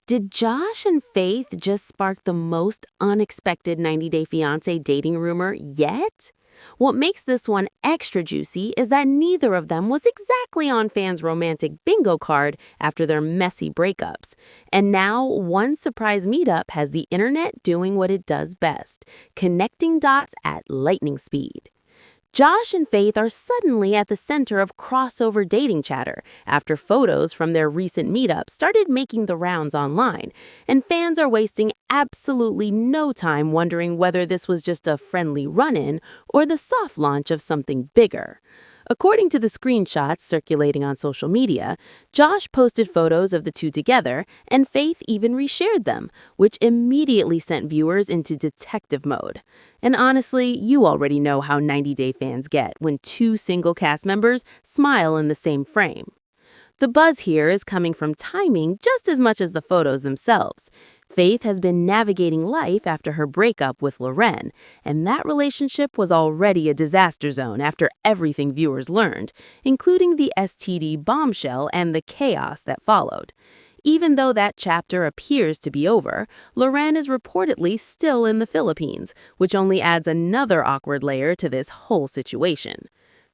Did Josh and Faith just spark the most unexpected 90 Day Fiancé dating rumor yet? What makes this one extra juicy is that neither of them was exactly on fans' romantic bingo card after their messy breakups. And now, one surprise meetup has the internet doing what it does best, connecting dots at lightning speed. Josh and Faith are suddenly at the center of crossover dating chatter after photos from their recent meetup started making the rounds online, and fans are wasting absolutely no time wondering whether this was just a friendly run-in or the soft launch of something bigger. According to the screenshots circulating on social media, Josh posted photos of the two together, and Faith even reshared them, which immediately sent viewers into detective mode. And honestly, you already know how 90 Day fans get when two single cast members smile in the same frame. The buzz here is coming from timing just as much as the photos themselves. Faith has been navigating life after her breakup with Loren, and that relationship was already a disaster zone after everything viewers learned, including the STD bombshell and the chaos that followed. Even though that chapter appears to be over, Loren is reportedly still in the Philippines, which only adds another awkward layer to this whole situation.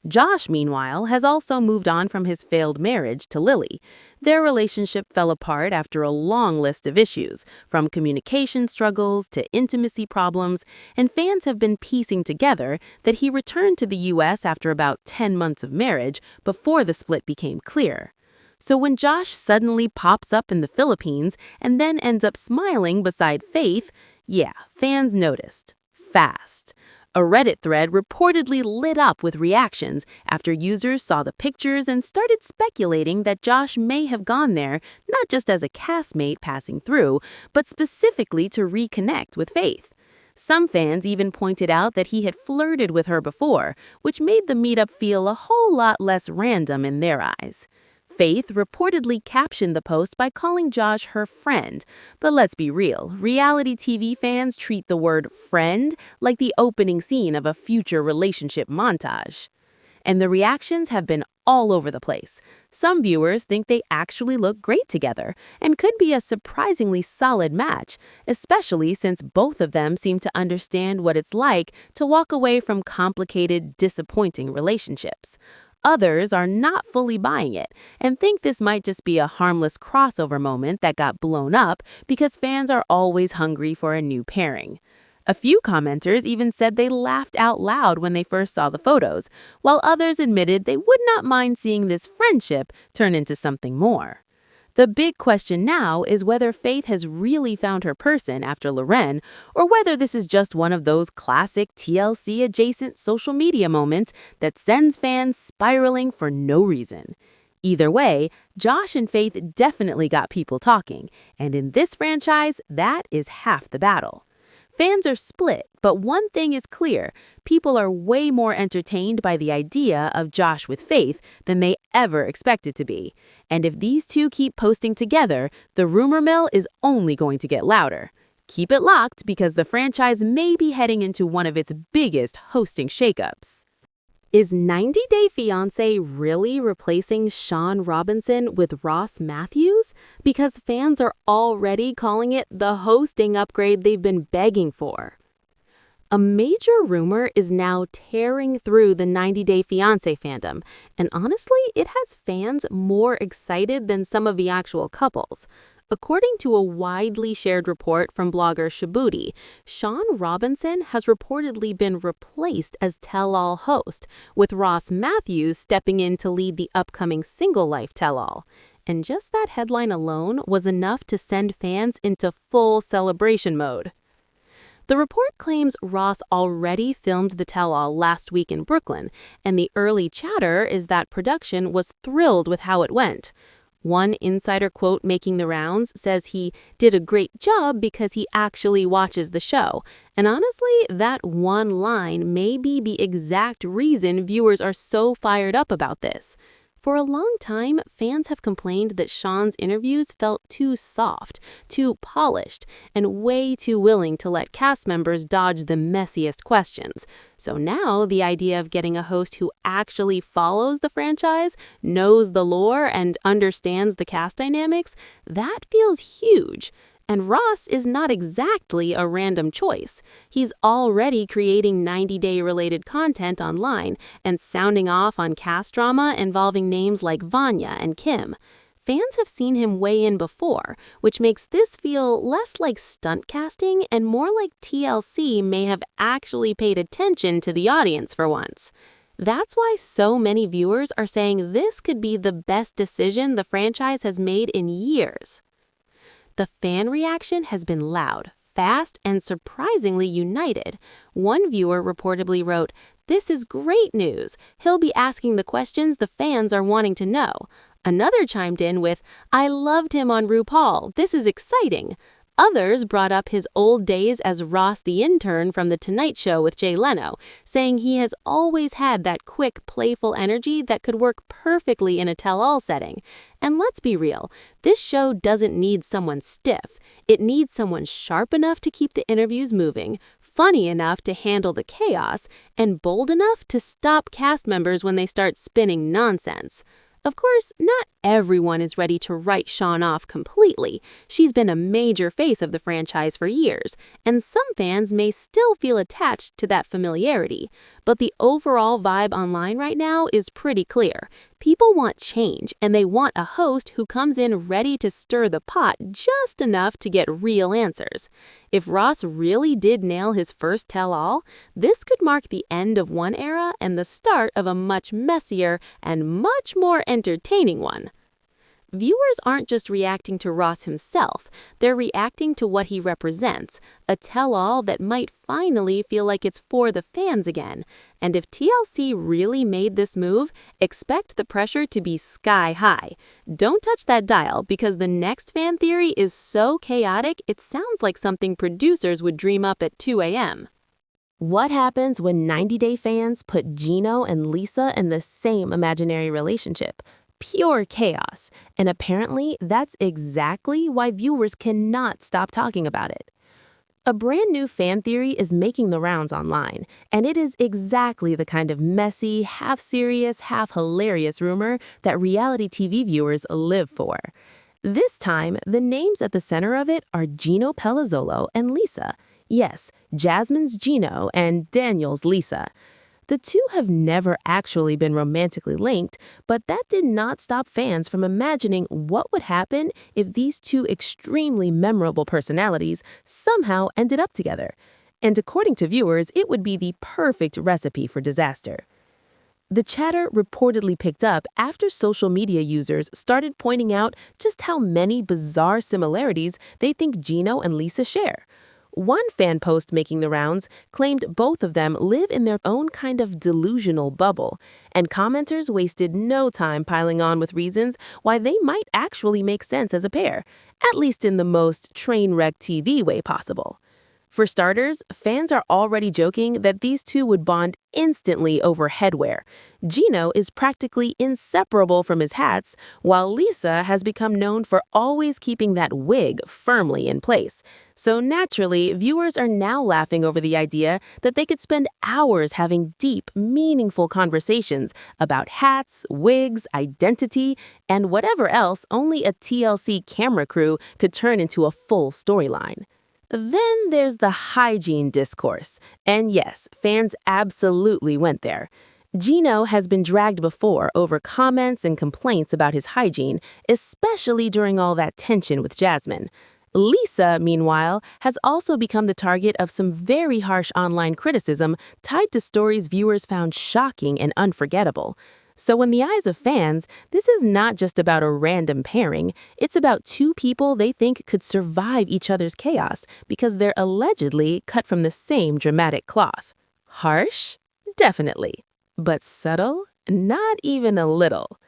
Josh, meanwhile, has also moved on from his failed marriage to Lily. Their relationship fell apart after a long list of issues, from communication struggles to intimacy problems, and fans have been piecing together that he returned to the U.S. after about 10 months of marriage before the split became clear. So when Josh suddenly pops up in the Philippines and then ends up smiling beside Faith, yeah, fans noticed. Fast. A Reddit thread reportedly lit up with reactions after users saw the pictures and started speculating that Josh may have gone there not just as a castmate passing through, but specifically to reconnect with Faith. Some fans even pointed out that he had flirted with her before, which made the meetup feel a whole lot less random in their eyes. Faith reportedly captioned the post by calling Josh her friend. But let's be real, reality TV fans treat the word friend like the opening scene of a future relationship montage. And the reactions have been all over the place. Some viewers think they actually look great together and could be a surprisingly solid match, especially since both of them seem to understand what it's like to walk away from complicated, disappointing relationships. Others are not fully buying it and think this might just be a harmless crossover moment that got blown up because fans are always hungry for a new pairing. A few commenters even said they laughed out loud when they first saw the photos, while others admitted they would not mind seeing this friendship turn into something more. The big question now is whether Faith has really found her person after Loren, or whether this is just one of those classic TLC-adjacent social media moments that sends fans spiraling for no reason. Either way, Josh and Faith definitely got people talking, and in this franchise, that is half the battle. Fans are split, but one thing is clear. People are way more entertained by the idea of Josh with Faith than they ever expected to be. And if these two keep posting together, the rumor mill is only going to get louder. Keep it locked because the franchise may be heading into one of its biggest hosting shakeups. Is 90 Day Fiancé really replacing Shaun Robinson with Ross Matthews? Because fans are already calling it the hosting upgrade they've been begging for. A major rumor is now tearing through the 90 Day Fiancé fandom, and honestly, it has fans more excited than some of the actual couples. According to a widely shared report from blogger Shabuti, Shaun Robinson has reportedly been replaced as tell-all host, with Ross Matthews stepping in to lead the upcoming single life tell-all. And just that headline alone was enough to send fans into full celebration mode. The report claims Ross already filmed the tell-all last week in Brooklyn, and the early chatter is that production was thrilled with how it went. One insider quote making the rounds says he did a great job because he actually watches the show. And honestly, that one line may be the exact reason viewers are so fired up about this. For a long time, fans have complained that Shaun's interviews felt too soft, too polished, and way too willing to let cast members dodge the messiest questions. So now, the idea of getting a host who actually follows the franchise, knows the lore, and understands the cast dynamics, that feels huge. And Ross is not exactly a random choice. He's already creating 90-day related content online and sounding off on cast drama involving names like Vanya and Kim. Fans have seen him weigh in before, which makes this feel less like stunt casting and more like TLC may have actually paid attention to the audience for once. That's why so many viewers are saying this could be the best decision the franchise has made in years. The fan reaction has been loud, fast, and surprisingly united. One viewer reportedly wrote, "This is great news. He'll be asking the questions the fans are wanting to know." Another chimed in with, "I loved him on RuPaul. This is exciting." Others brought up his old days as Ross the intern from The Tonight Show with Jay Leno, saying he has always had that quick, playful energy that could work perfectly in a tell-all setting. And let's be real, this show doesn't need someone stiff. It needs someone sharp enough to keep the interviews moving, funny enough to handle the chaos, and bold enough to stop cast members when they start spinning nonsense. Of course, not everyone is ready to write Shaun off completely. She's been a major face of the franchise for years, and some fans may still feel attached to that familiarity. But the overall vibe online right now is pretty clear. People want change, and they want a host who comes in ready to stir the pot just enough to get real answers. If Ross really did nail his first tell-all, this could mark the end of one era and the start of a much messier and much more entertaining one. Viewers aren't just reacting to Ross himself, they're reacting to what he represents, a tell-all that might finally feel like it's for the fans again. And if TLC really made this move, expect the pressure to be sky high. Don't touch that dial because the next fan theory is so chaotic it sounds like something producers would dream up at 2 a.m. What happens when 90-day fans put Gino and Lisa in the same imaginary relationship? Pure chaos, and apparently that's exactly why viewers cannot stop talking about it. A brand new fan theory is making the rounds online, and it is exactly the kind of messy, half-serious, half-hilarious rumor that reality TV viewers live for. This time, the names at the center of it are Gino Palazzolo and Lisa. Yes, Jasmine's Gino and Daniel's Lisa. The two have never actually been romantically linked, but that did not stop fans from imagining what would happen if these two extremely memorable personalities somehow ended up together. And according to viewers, it would be the perfect recipe for disaster. The chatter reportedly picked up after social media users started pointing out just how many bizarre similarities they think Gino and Lisa share. One fan post making the rounds claimed both of them live in their own kind of delusional bubble, and commenters wasted no time piling on with reasons why they might actually make sense as a pair, at least in the most train wreck TV way possible. For starters, fans are already joking that these two would bond instantly over headwear. Gino is practically inseparable from his hats, while Lisa has become known for always keeping that wig firmly in place. So naturally, viewers are now laughing over the idea that they could spend hours having deep, meaningful conversations about hats, wigs, identity, and whatever else only a TLC camera crew could turn into a full storyline. Then there's the hygiene discourse. And yes, fans absolutely went there. Gino has been dragged before over comments and complaints about his hygiene, especially during all that tension with Jasmine. Lisa, meanwhile, has also become the target of some very harsh online criticism tied to stories viewers found shocking and unforgettable. So in the eyes of fans, this is not just about a random pairing, it's about two people they think could survive each other's chaos because they're allegedly cut from the same dramatic cloth. Harsh? Definitely. But subtle? Not even a little.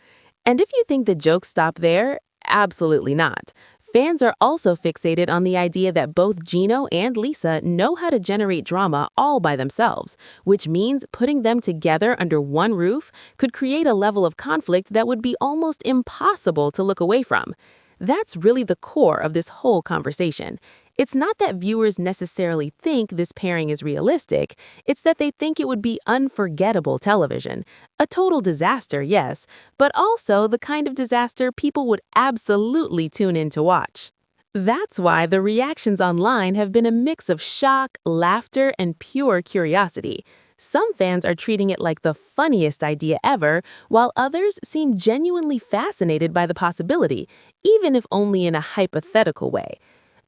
And if you think the jokes stop there, absolutely not. Fans are also fixated on the idea that both Gino and Lisa know how to generate drama all by themselves, which means putting them together under one roof could create a level of conflict that would be almost impossible to look away from. That's really the core of this whole conversation. It's not that viewers necessarily think this pairing is realistic, it's that they think it would be unforgettable television. A total disaster, yes, but also the kind of disaster people would absolutely tune in to watch. That's why the reactions online have been a mix of shock, laughter, and pure curiosity. Some fans are treating it like the funniest idea ever, while others seem genuinely fascinated by the possibility, even if only in a hypothetical way.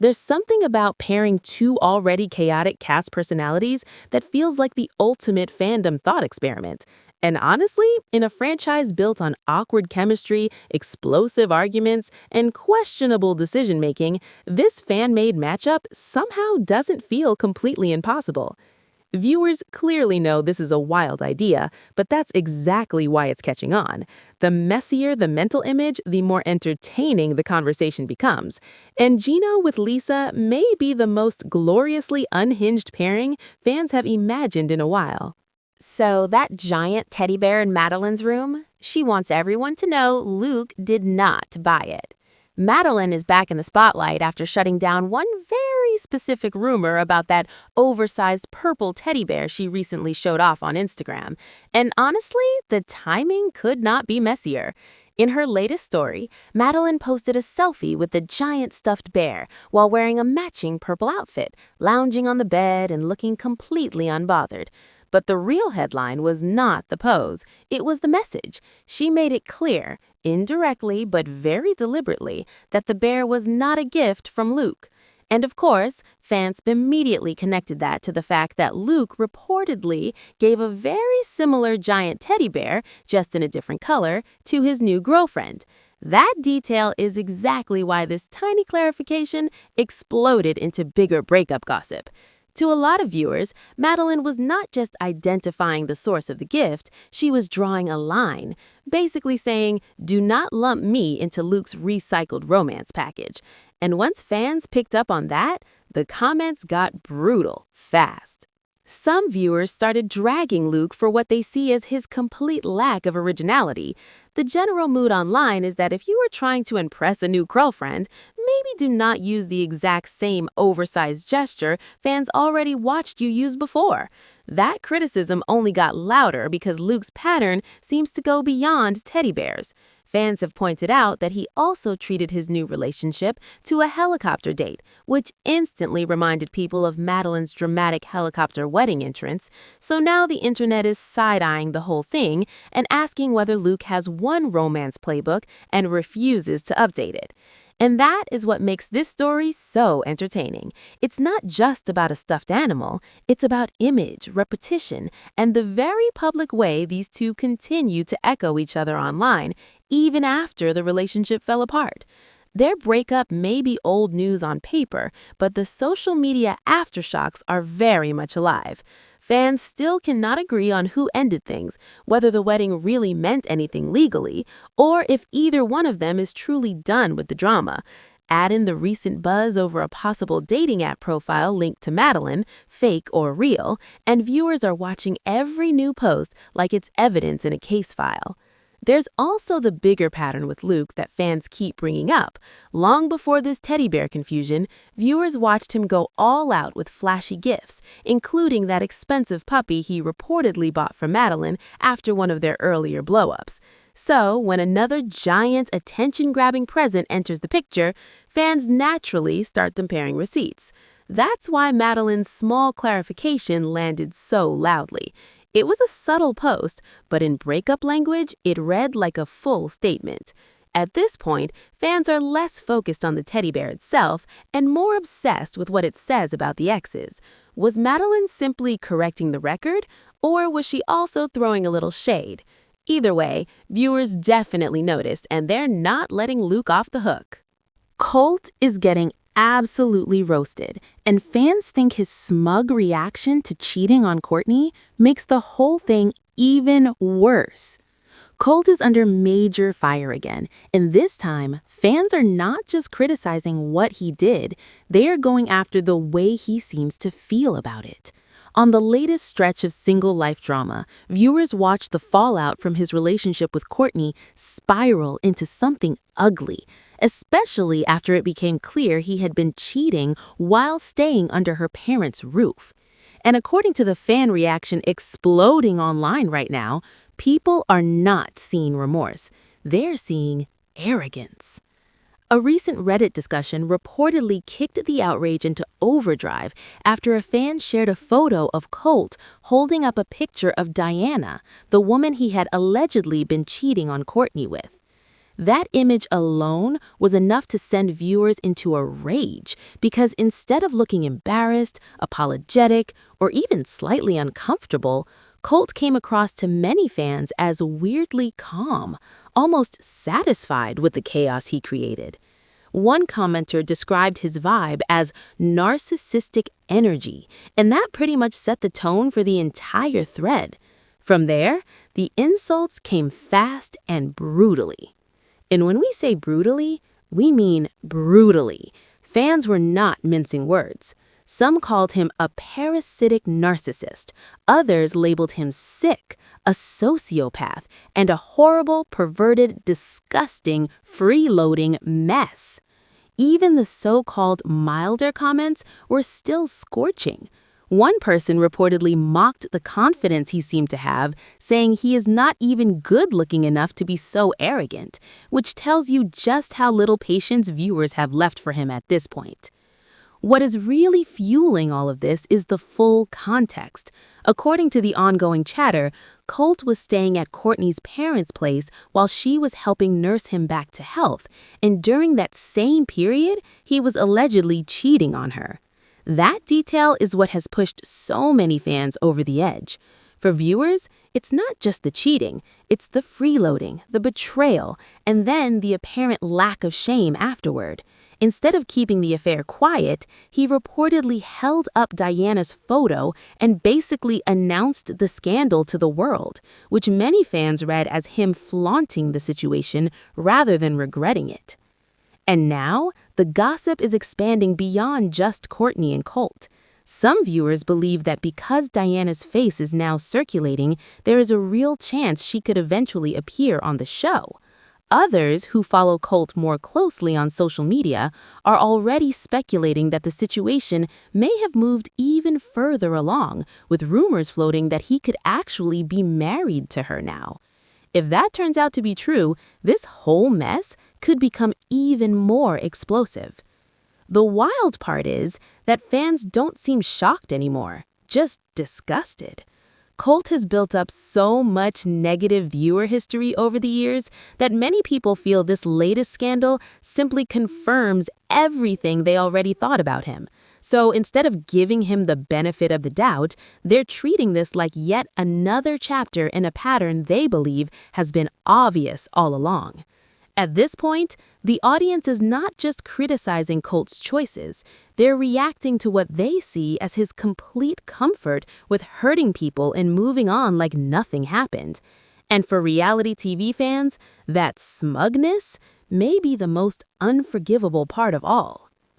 There's something about pairing two already chaotic cast personalities that feels like the ultimate fandom thought experiment. And honestly, in a franchise built on awkward chemistry, explosive arguments, and questionable decision-making, this fan-made matchup somehow doesn't feel completely impossible. Viewers clearly know this is a wild idea, but that's exactly why it's catching on. The messier the mental image, the more entertaining the conversation becomes. And Gino with Lisa may be the most gloriously unhinged pairing fans have imagined in a while. So that giant teddy bear in Madeline's room? She wants everyone to know Luke did not buy it. Meline is back in the spotlight after shutting down one very specific rumor about that oversized purple teddy bear she recently showed off on Instagram. And honestly, the timing could not be messier. In her latest story, Meline posted a selfie with the giant stuffed bear while wearing a matching purple outfit, lounging on the bed and looking completely unbothered. But the real headline was not the pose, it was the message. She made it clear, indirectly but very deliberately, that the bear was not a gift from Luke. And of course, fans immediately connected that to the fact that Luke reportedly gave a very similar giant teddy bear, just in a different color, to his new girlfriend. That detail is exactly why this tiny clarification exploded into bigger breakup gossip. To a lot of viewers, Meline was not just identifying the source of the gift, she was drawing a line, basically saying, "Do not lump me into Luke's recycled romance package." And once fans picked up on that, the comments got brutal fast. Some viewers started dragging Luke for what they see as his complete lack of originality. The general mood online is that if you are trying to impress a new girlfriend, maybe do not use the exact same oversized gesture fans already watched you use before. That criticism only got louder because Luke's pattern seems to go beyond teddy bears. Fans have pointed out that he also treated his new relationship to a helicopter date, which instantly reminded people of Madeline's dramatic helicopter wedding entrance, so now the internet is side-eyeing the whole thing and asking whether Luke has one romance playbook and refuses to update it. And that is what makes this story so entertaining. It's not just about a stuffed animal, it's about image, repetition, and the very public way these two continue to echo each other online, even after the relationship fell apart. Their breakup may be old news on paper, but the social media aftershocks are very much alive. Fans still cannot agree on who ended things, whether the wedding really meant anything legally, or if either one of them is truly done with the drama. Add in the recent buzz over a possible dating app profile linked to Meline, fake or real, and viewers are watching every new post like it's evidence in a case file. There's also the bigger pattern with Luke that fans keep bringing up. Long before this teddy bear confusion, viewers watched him go all out with flashy gifts, including that expensive puppy he reportedly bought for Meline after one of their earlier blow-ups. So, when another giant, attention-grabbing present enters the picture, fans naturally start comparing receipts. That's why Medeline's small clarification landed so loudly. It was a subtle post, but in breakup language, it read like a full statement. At this point, fans are less focused on the teddy bear itself and more obsessed with what it says about the exes. Was Meline simply correcting the record, or was she also throwing a little shade? Either way, viewers definitely noticed, and they're not letting Luke off the hook. Colt is getting absolutely roasted, and fans think his smug reaction to cheating on Courtney makes the whole thing even worse. Colt is under major fire again, and this time, fans are not just criticizing what he did, they are going after the way he seems to feel about it. On the latest stretch of single life drama, viewers watched the fallout from his relationship with Courtney spiral into something ugly, especially after it became clear he had been cheating while staying under her parents' roof. And according to the fan reaction exploding online right now, people are not seeing remorse. They're seeing arrogance. A recent Reddit discussion reportedly kicked the outrage into overdrive after a fan shared a photo of Colt holding up a picture of Diana, the woman he had allegedly been cheating on Courtney with. That image alone was enough to send viewers into a rage because instead of looking embarrassed, apologetic, or even slightly uncomfortable, Colt came across to many fans as weirdly calm, almost satisfied with the chaos he created. One commenter described his vibe as narcissistic energy, and that pretty much set the tone for the entire thread. From there, the insults came fast and brutally. And when we say brutally, we mean brutally. Fans were not mincing words. Some called him a parasitic narcissist. Others labeled him sick, a sociopath, and a horrible, perverted, disgusting, freeloading mess. Even the so-called milder comments were still scorching. One person reportedly mocked the confidence he seemed to have, saying he is not even good-looking enough to be so arrogant, which tells you just how little patience viewers have left for him at this point. What is really fueling all of this is the full context. According to the ongoing chatter, Colt was staying at Courtney's parents' place while she was helping nurse him back to health, and during that same period, he was allegedly cheating on her. That detail is what has pushed so many fans over the edge. For viewers, it's not just the cheating, it's the freeloading, the betrayal, and then the apparent lack of shame afterward. Instead of keeping the affair quiet, he reportedly held up Diana's photo and basically announced the scandal to the world, which many fans read as him flaunting the situation rather than regretting it. And now, the gossip is expanding beyond just Courtney and Colt. Some viewers believe that because Diana's face is now circulating, there is a real chance she could eventually appear on the show. Others, who follow Colt more closely on social media, are already speculating that the situation may have moved even further along, with rumors floating that he could actually be married to her now. If that turns out to be true, this whole mess could become even more explosive. The wild part is that fans don't seem shocked anymore, just disgusted. Colt has built up so much negative viewer history over the years that many people feel this latest scandal simply confirms everything they already thought about him. So instead of giving him the benefit of the doubt, they're treating this like yet another chapter in a pattern they believe has been obvious all along. At this point, the audience is not just criticizing Colt's choices, they're reacting to what they see as his complete comfort with hurting people and moving on like nothing happened. And for reality TV fans, that smugness may be the most unforgivable part of all.